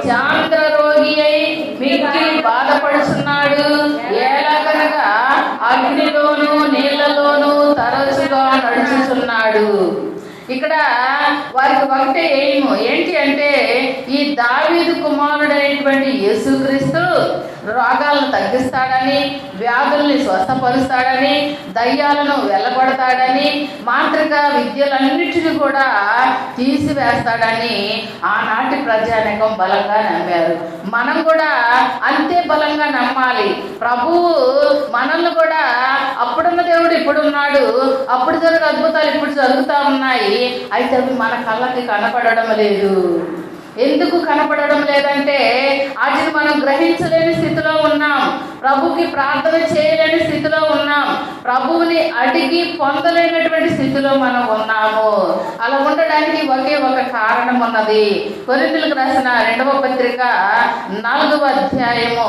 చాంద్ర రోగి అయి మిక్కిలి బాధపడుచున్నాడు. ఎలాగనగా అగ్నిలోను నీళ్లలోను తరచుగా నడుచుచున్నాడు. ఇక్కడ వారికి ఒకటే ఎయిము ఏంటి అంటే, ఈ దావీదు కుమారుడైనటువంటి యేసుక్రీస్తు రోగాలను తగ్గిస్తాడని, వ్యాధుల్ని స్వస్థపరుస్తాడని, దయ్యాలను వెళ్ళగొడతాడని, మాంత్రిక విద్యలన్నిటిని కూడా తీసివేస్తాడని ఆనాటి ప్రజానికం బలంగా నమ్మారు. మనం కూడా అంతే బలంగా నమ్మాలి. ప్రభువు మనల్ని కూడా అప్పుడున్న దేవుడు ఇప్పుడున్నాడు, అప్పుడు జరిగే అద్భుతాలు ఇప్పుడు జరుగుతూ ఉన్నాయి, అయితే అవి మన కళ్ళకి కనపడడం లేదు. ఎందుకు కనపడడం లేదంటే వాటిని మనం గ్రహించలేని స్థితిలో ఉన్నాం, ప్రభుకి ప్రార్థన చేయలేని స్థితిలో ఉన్నాం, ప్రభువుని అడిగి పొందలేనటువంటి స్థితిలో మనం ఉన్నాము. అలా ఉండడానికి ఒకే ఒక కారణం ఉన్నది. కొరింథీయులకు రాసిన 2వ పత్రిక 4వ అధ్యాయము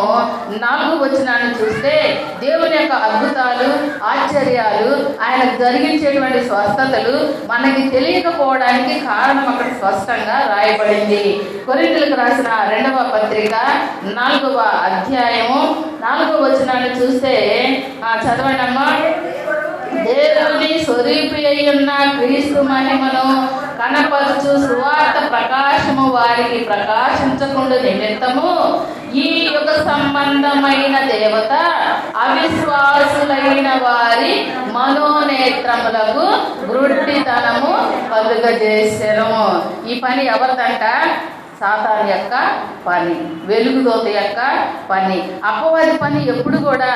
4వ వచనాన్ని చూస్తే దేవుని యొక్క అద్భుతాలు, ఆశ్చర్యాలు, ఆయన జరిగించేటువంటి స్వస్థతలు మనకి తెలియకపోవడానికి కారణం అక్కడ స్పష్టంగా రాయబడింది. కొరింథీయులకు రాసిన 2వ పత్రిక 4వ అధ్యాయము 4వ వచనాన్ని చూస్తే చదవండి అమ్మా. దేవుని స్వరూపి అయి ఉన్న క్రీస్తు మహిమను కనపరచు సువార్త ప్రకాశము వారికి ప్రకాశించకుండా నిమిత్తము ఈ యుగ సంబంధమైన దేవత అవిశ్వాసులైన వారి మనోనేత్రములకు గ్రుడ్డితనము కలుగజేసెను. ఈ పని ఎవరిదంట? సాతాను యొక్క పని, వెలుగుదోత యొక్క పని, అపవాది పని. ఎప్పుడు కూడా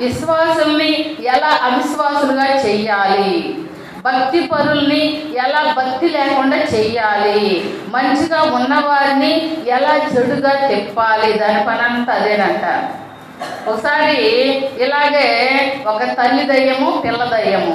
విశ్వాసుల్ని ఎలా అవిశ్వాసులుగా చెయ్యాలి, భక్తి పరుల్ని ఎలా భక్తి లేకుండా చెయ్యాలి, మంచిగా ఉన్నవారిని ఎలా చెడుగా తిప్పాలి, దాని పని అంతా అదేనంట. ఒకసారి ఇలాగే ఒక తల్లి దయ్యము, పిల్ల దయ్యము